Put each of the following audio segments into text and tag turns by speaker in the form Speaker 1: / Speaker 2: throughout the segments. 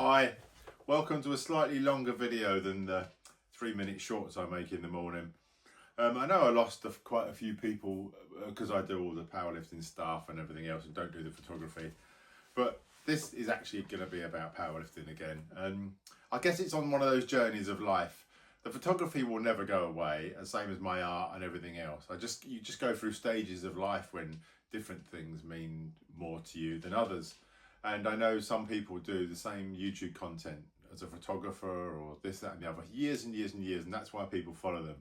Speaker 1: Hi, welcome to a slightly longer video than the 3-minute shorts I make in the morning. I know I lost quite a few people because I do all the powerlifting stuff and everything else and don't do the photography. But this is actually going to be about powerlifting again. And I guess it's on one of those journeys of life. The photography will never go away, the same as my art and everything else. You just go through stages of life when different things mean more to you than others. And I know some people do the same YouTube content as a photographer or this, that and the other, years and years and years, and that's why people follow them.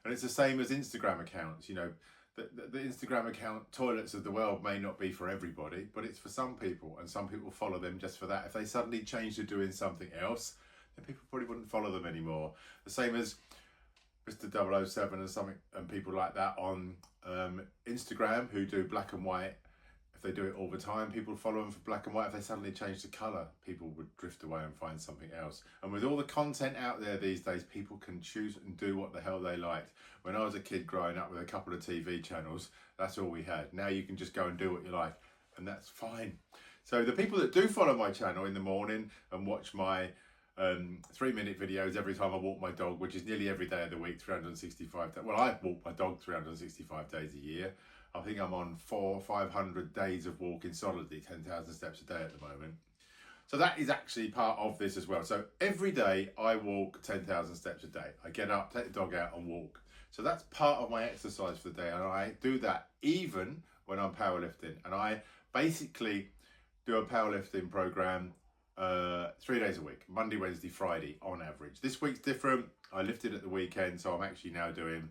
Speaker 1: And it's the same as Instagram accounts. You know, the Instagram account toilets of the world may not be for everybody, but it's for some people, and some people follow them just for that. If they suddenly change to doing something else, then people probably wouldn't follow them anymore. The same as Mr. 007 and something, and people like that on Instagram who do black and white. If they do it all the time, people follow them for black and white. If they suddenly change the colour, people would drift away and find something else. And with all the content out there these days, people can choose and do what the hell they liked. When I was a kid growing up with a couple of TV channels, that's all we had. Now you can just go and do what you like, and that's fine. So the people that do follow my channel in the morning and watch my 3-minute videos every time I walk my dog, which is nearly every day of the week, 365 days. Well, I walk my dog 365 days a year. I think I'm on 400 or 500 days of walking solidly, 10,000 steps a day at the moment. So that is actually part of this as well. So every day I walk 10,000 steps a day. I get up, take the dog out and walk. So that's part of my exercise for the day. And I do that even when I'm powerlifting. And I basically do a powerlifting program 3 days a week, Monday, Wednesday, Friday on average. This week's different. I lifted at the weekend, so I'm actually now doing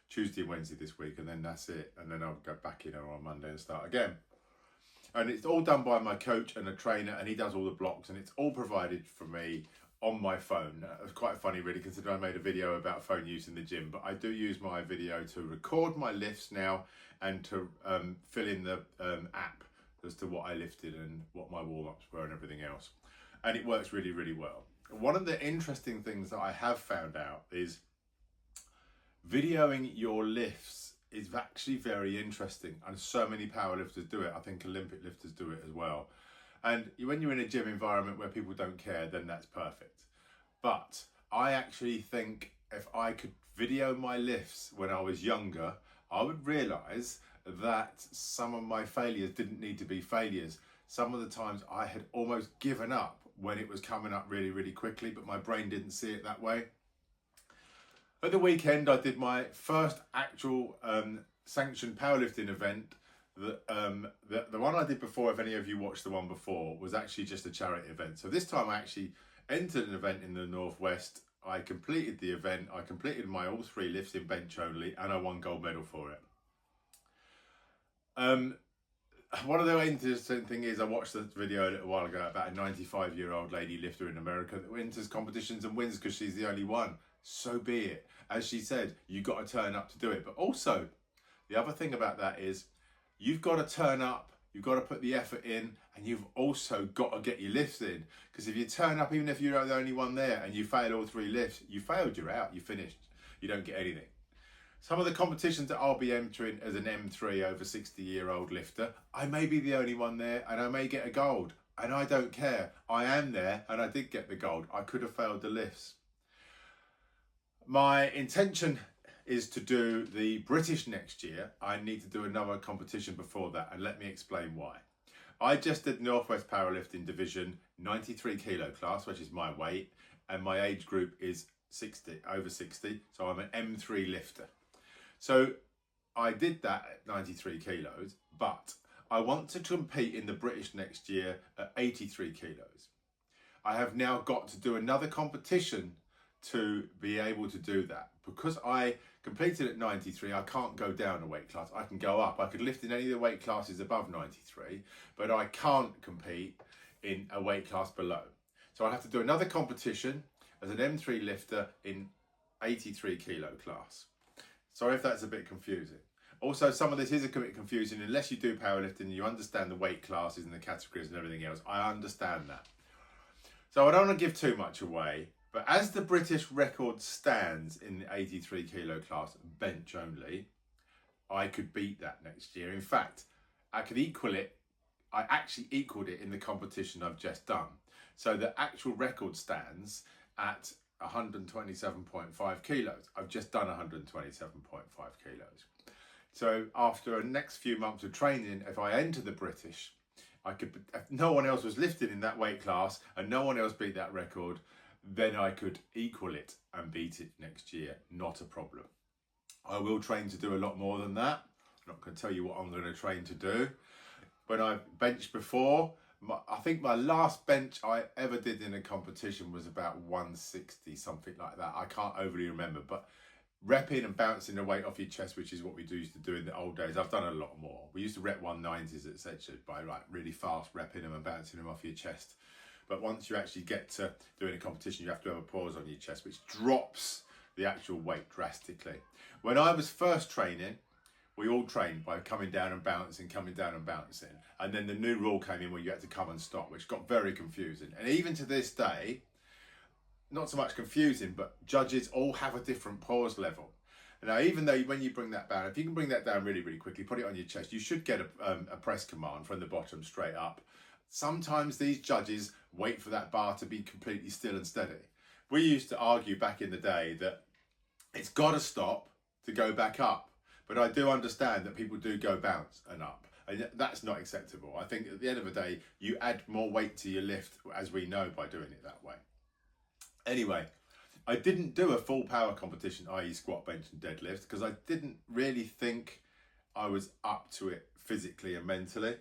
Speaker 1: Tuesday and Wednesday this week, and then that's it. And then I'll go back in on Monday and start again. And it's all done by my coach and a trainer, and he does all the blocks, and it's all provided for me on my phone. It's quite funny, really, considering I made a video about phone use in the gym, but I do use my video to record my lifts now and to fill in the app as to what I lifted and what my warm-ups were and everything else. And it works really, really well. One of the interesting things that I have found out is videoing your lifts is actually very interesting, and so many powerlifters do it. I think Olympic lifters do it as well. And when you're in a gym environment where people don't care, then that's perfect. But I actually think if I could video my lifts when I was younger, I would realise that some of my failures didn't need to be failures. Some of the times I had almost given up when it was coming up really, really quickly, but my brain didn't see it that way. At the weekend, I did my first actual sanctioned powerlifting event. The one I did before, if any of you watched the one before, was actually just a charity event. So this time I actually entered an event in the Northwest. I completed the event. I completed my all 3 lifts in bench only, and I won gold medal for it. One of the interesting things is I watched the video a little while ago about a 95-year-old lady lifter in America that enters competitions and wins because she's the only one. So be it. As she said, you got to turn up to do it. But also, the other thing about that is you've got to turn up, you've got to put the effort in, and you've also got to get your lifts in. Because if you turn up, even if you're the only one there and you fail all 3 lifts, you failed, you're out, you finished. You don't get anything. Some of the competitions that I'll be entering as an M3 over 60-year-old lifter, I may be the only one there and I may get a gold. And I don't care. I am there and I did get the gold. I could have failed the lifts. My intention is to do the British next year. I need to do another competition before that, and let me explain why. I just did Northwest Powerlifting Division 93 kilo class, which is my weight, and my age group is 60, over 60, so I'm an M3 lifter. So I did that at 93 kilos, but I want to compete in the British next year at 83 kilos. I have now got to do another competition to be able to do that. Because I completed at 93, I can't go down a weight class. I can go up. I could lift in any of the weight classes above 93, but I can't compete in a weight class below. So I have to do another competition as an M3 lifter in 83 kilo class. Sorry if that's a bit confusing. Also, some of this is a bit confusing unless you do powerlifting and you understand the weight classes and the categories and everything else. I understand that. So I don't want to give too much away. But as the British record stands in the 83 kilo class, bench only, I could beat that next year. In fact, I could equal it I actually equaled it in the competition I've just done. So the actual record stands at 127.5 kilos. I've just done 127.5 kilos. So after the next few months of training, if I enter the British, I could, if no one else was lifting in that weight class and no one else beat that record, then I could equal it and beat it next year. Not a problem. I will train to do a lot more than that. I'm not going to tell you what I'm going to train to do. When I benched before, I think my last bench I ever did in a competition was about 160, something like that. I can't overly remember, but repping and bouncing the weight off your chest, which is what we used to do in the old days. I've done a lot more. We used to rep 190s, etc., by like really fast repping them and bouncing them off your chest. But once you actually get to doing a competition, you have to have a pause on your chest, which drops the actual weight drastically. When I was first training, we all trained by coming down and bouncing, coming down and bouncing. And then the new rule came in where you had to come and stop, which got very confusing. And even to this day, not so much confusing, but judges all have a different pause level. Now, even though when you bring that down, if you can bring that down really, really quickly, put it on your chest, you should get a press command from the bottom straight up. Sometimes these judges wait for that bar to be completely still and steady. We used to argue back in the day that it's got to stop to go back up. But I do understand that people do go bounce and up, and that's not acceptable. I think at the end of the day, you add more weight to your lift, as we know, by doing it that way. Anyway, I didn't do a full power competition, i.e. squat, bench and deadlift, because I didn't really think I was up to it physically and mentally.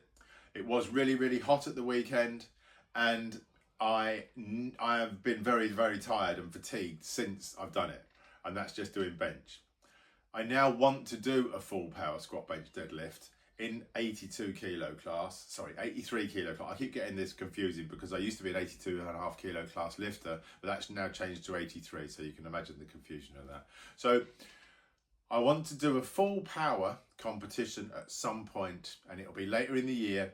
Speaker 1: It was really, really hot at the weekend, and I have been very, very tired and fatigued since I've done it, and that's just doing bench. I now want to do a full power squat, bench, deadlift in 83 kilo class. I keep getting this confusing because I used to be an 82.5 kilo class lifter, but that's now changed to 83. So you can imagine the confusion of that. So I want to do a full power competition at some point, and it'll be later in the year.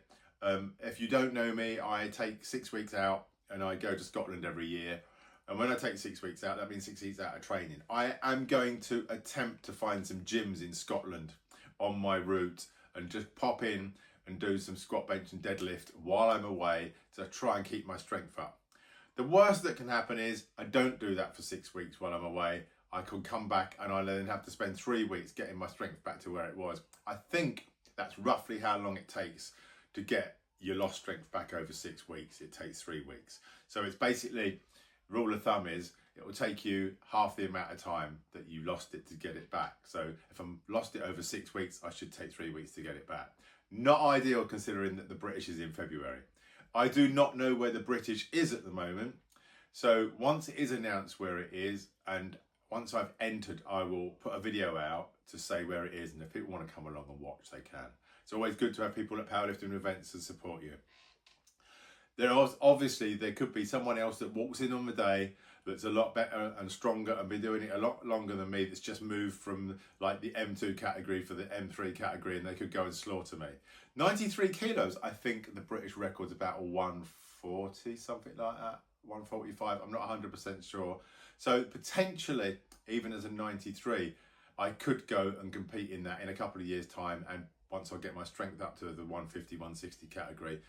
Speaker 1: If you don't know me, I take 6 weeks out and I go to Scotland every year. And when I take 6 weeks out, that means 6 weeks out of training. I am going to attempt to find some gyms in Scotland on my route and just pop in and do some squat, bench and deadlift while I'm away to try and keep my strength up. The worst that can happen is I don't do that for 6 weeks while I'm away. I could come back and I then have to spend 3 weeks getting my strength back to where it was. I think that's roughly how long it takes to get your lost strength back over 6 weeks. It takes 3 weeks. So it's basically, rule of thumb is it will take you half the amount of time that you lost it to get it back. So if I'm lost it over 6 weeks, I should take 3 weeks to get it back. Not ideal considering that the British is in February. I do not know where the British is at the moment. So once it is announced where it is, and once I've entered, I will put a video out to say where it is. And if people want to come along and watch, they can. It's always good to have people at powerlifting events to support you. There could be someone else that walks in on the day that's a lot better and stronger and been doing it a lot longer than me, that's just moved from like the M2 category for the M3 category, and they could go and slaughter me. 93 kilos, I think the British record's about 140, something like that, 145, I'm not 100% sure. So potentially, even as a 93, I could go and compete in that in a couple of years' time, and once I get my strength up to the 150, 160 category,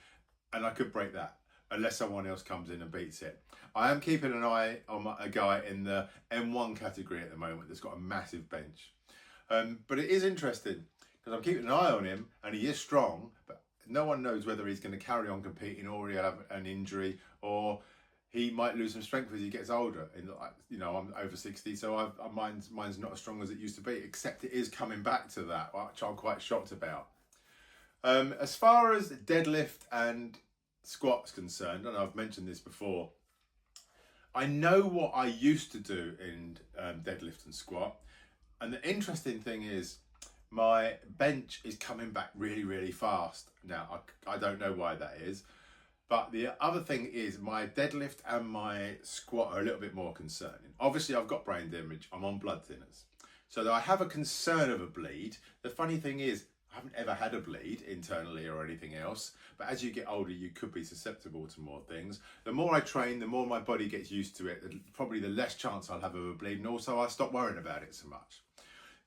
Speaker 1: and I could break that unless someone else comes in and beats it. I am keeping an eye on a guy in the M1 category at the moment that's got a massive bench. But it is interesting because I'm keeping an eye on him, and he is strong, but no one knows whether he's going to carry on competing or he'll have an injury, or he might lose some strength as he gets older. And you know, I'm over 60, so mine's not as strong as it used to be, except it is coming back to that, which I'm quite shocked about. As far as deadlift and squat's concerned, and I've mentioned this before, I know what I used to do in deadlift and squat, and the interesting thing is my bench is coming back really, really fast. Now, I don't know why that is, but the other thing is my deadlift and my squat are a little bit more concerning. Obviously, I've got brain damage, I'm on blood thinners, so I have a concern of a bleed. The funny thing is, I haven't ever had a bleed internally or anything else, but as you get older, you could be susceptible to more things. The more I train, the more my body gets used to it, probably the less chance I'll have of a bleed, and also I stop worrying about it so much.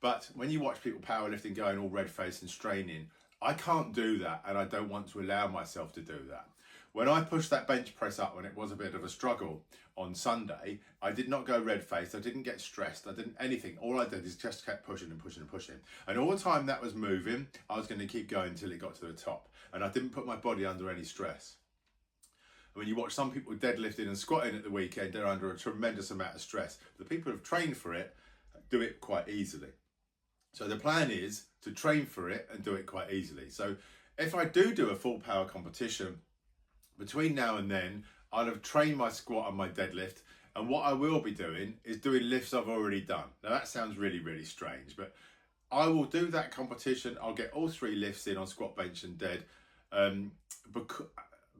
Speaker 1: But when you watch people powerlifting going all red-faced and straining, I can't do that, and I don't want to allow myself to do that. When I pushed that bench press up when it was a bit of a struggle on Sunday, I did not go red-faced, I didn't get stressed, I didn't anything. All I did is just kept pushing and pushing and pushing. And all the time that was moving, I was going to keep going until it got to the top. And I didn't put my body under any stress. When you watch some people deadlifting and squatting at the weekend, they're under a tremendous amount of stress. The people who've trained for it do it quite easily. So the plan is to train for it and do it quite easily. So if I do a full power competition, between now and then, I'll have trained my squat and my deadlift, and what I will be doing is doing lifts I've already done. Now that sounds really, really strange, but I will do that competition. I'll get all 3 lifts in on squat, bench and dead,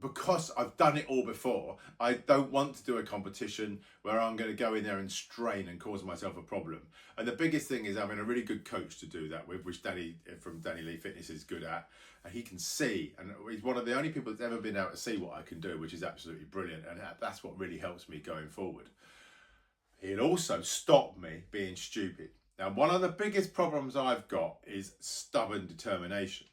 Speaker 1: because I've done it all before. I don't want to do a competition where I'm going to go in there and strain and cause myself a problem. And the biggest thing is having a really good coach to do that with, which Danny from Danny Lee Fitness is good at. And he can see, and he's one of the only people that's ever been able to see what I can do, which is absolutely brilliant. And that's what really helps me going forward. He'll also stop me being stupid. Now, one of the biggest problems I've got is stubborn determination.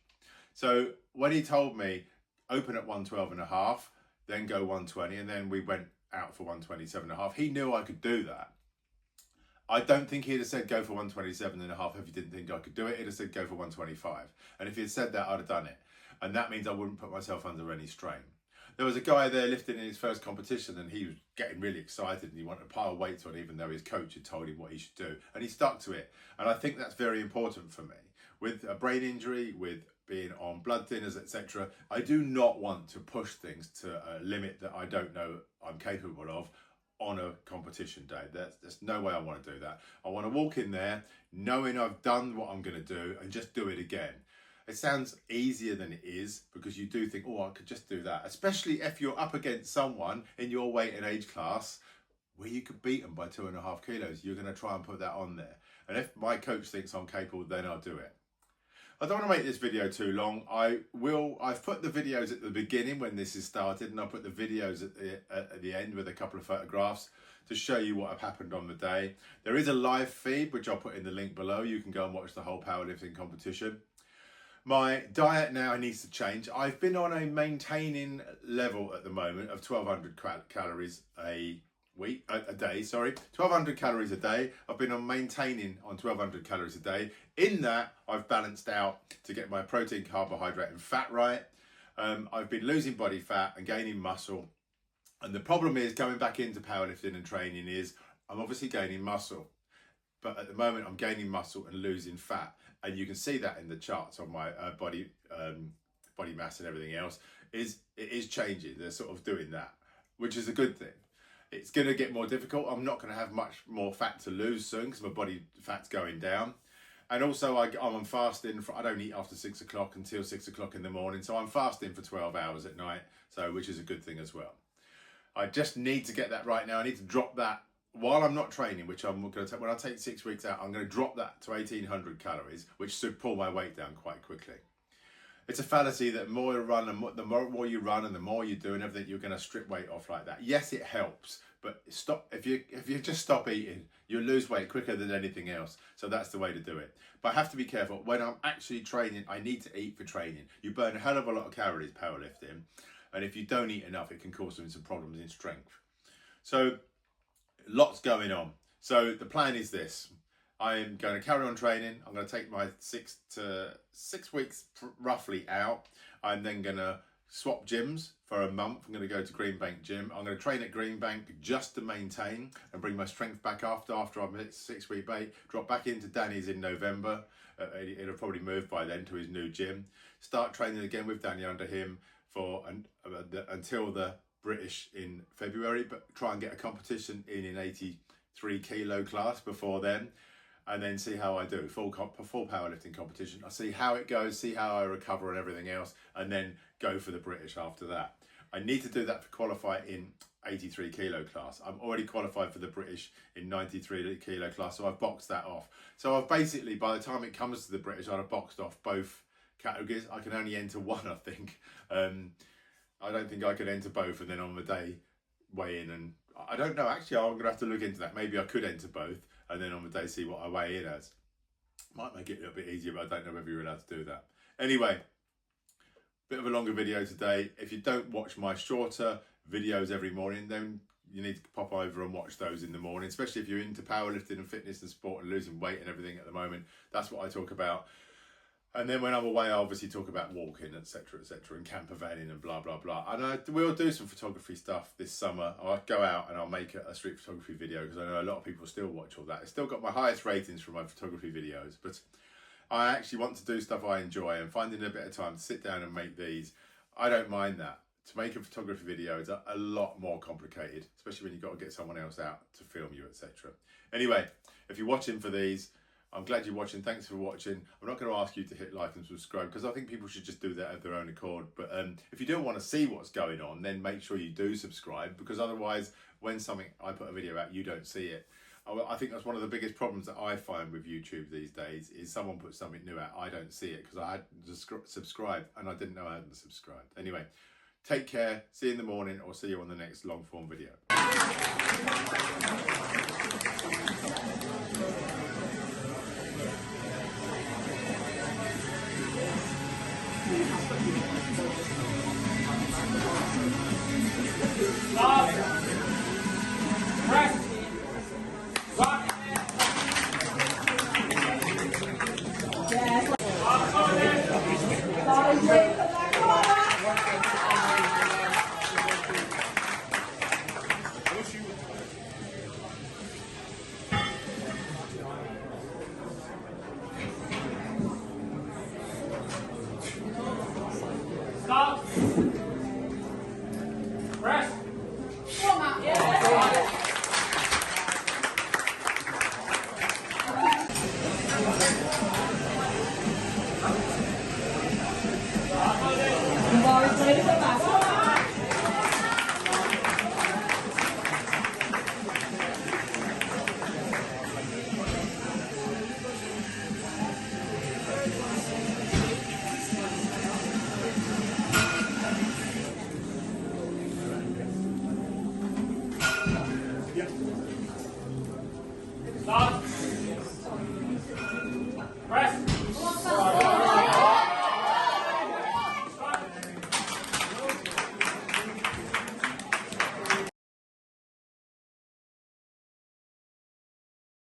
Speaker 1: So when he told me, open at 112.5, then go 120, and then we went out for 127.5. He knew I could do that. I don't think he'd have said go for 127.5 if he didn't think I could do it. He'd have said go for 125. And if he had said that, I'd have done it. And that means I wouldn't put myself under any strain. There was a guy there lifting in his first competition, and he was getting really excited and he wanted to pile weights on, even though his coach had told him what he should do. And he stuck to it. And I think that's very important for me. With a brain injury, with being on blood thinners, etc., I do not want to push things to a limit that I don't know I'm capable of on a competition day. There's no way I want to do that. I want to walk in there knowing I've done what I'm going to do and just do it again. It sounds easier than it is, because you do think, oh, I could just do that, especially if you're up against someone in your weight and age class where you could beat them by 2.5 kilos. You're going to try and put that on there. And if my coach thinks I'm capable, then I'll do it. I don't want to make this video too long. I've put the videos at the beginning when this is started, and I'll put the videos at the end with a couple of photographs to show you what have happened on the day. There is a live feed, which I'll put in the link below. You can go and watch the whole powerlifting competition. My diet now needs to change. I've been on a maintaining level at the moment of 1,200 calories a day, 1,200 calories a day. I've been on maintaining on 1,200 calories a day. In that, I've balanced out to get my protein, carbohydrate and fat right. I've been losing body fat and gaining muscle. And the problem is, going back into powerlifting and training, is I'm obviously gaining muscle. But at the moment, I'm gaining muscle and losing fat. And you can see that in the charts on my body mass and everything else. It is changing. They're sort of doing that, which is a good thing. It's going to get more difficult. I'm not going to have much more fat to lose soon because my body fat's going down. And also I'm on fasting. I don't eat after 6 o'clock until 6 o'clock in the morning. So I'm fasting for 12 hours at night, which is a good thing as well. I just need to get that right now. I need to drop that while I'm not training, which I'm going to take. When I take 6 weeks out, I'm going to drop that to 1,800 calories, which should pull my weight down quite quickly. It's a fallacy that the more you run and the more you run and the more you do and everything, you're going to strip weight off like that. Yes, it helps, but stop. If you just stop eating, you'll lose weight quicker than anything else. So that's the way to do it. But I have to be careful. When I'm actually training, I need to eat for training. You burn a hell of a lot of calories powerlifting, and if you don't eat enough, it can cause some problems in strength. So lots going on. So the plan is this. I'm going to carry on training. I'm going to take my 6 weeks roughly out. I'm then going to swap gyms for a month. I'm going to go to Greenbank Gym. I'm going to train at Greenbank just to maintain and bring my strength back after I've hit 6 week break. Drop back into Danny's in November. It'll probably move by then to his new gym. Start training again with Danny under him for until the British in February, but try and get a competition in 83 kilo class before then. And then see how I do, full powerlifting competition. I'll see how it goes, see how I recover and everything else, and then go for the British after that. I need to do that to qualify in 83 kilo class. I'm already qualified for the British in 93 kilo class, so I've boxed that off. So I've basically, by the time it comes to the British, I'd have boxed off both categories. I can only enter one, I think. I don't think I could enter both and then on the day weigh in, and I don't know, actually I'm going to have to look into that. Maybe I could enter both and then on the day see what I weigh in as. Might make it a little bit easier, but I don't know whether you're allowed to do that. Anyway, bit of a longer video today. If you don't watch my shorter videos every morning, then you need to pop over and watch those in the morning, especially if you're into powerlifting and fitness and sport and losing weight and everything at the moment. That's what I talk about. And then when I'm away, I obviously talk about walking, etc., and camper vanning and blah, blah, blah. And I will do some photography stuff this summer. I'll go out and I'll make a street photography video, because I know a lot of people still watch all that. It's still got my highest ratings for my photography videos, but I actually want to do stuff I enjoy, and finding a bit of time to sit down and make these, I don't mind that. To make a photography video is a lot more complicated, especially when you've got to get someone else out to film you, etc. Anyway, if you're watching for these, I'm glad you're watching. Thanks for watching. I'm not going to ask you to hit like and subscribe, because I think people should just do that of their own accord. But if you don't want to see what's going on, then make sure you do subscribe, because otherwise, when I put a video out, you don't see it. I think that's one of the biggest problems that I find with YouTube these days, is someone puts something new out, I don't see it because I had to subscribe and I didn't know I hadn't subscribed. Anyway, take care, see you in the morning, or see you on the next long form video.
Speaker 2: Stop. Rest.
Speaker 3: Boys, ready for back.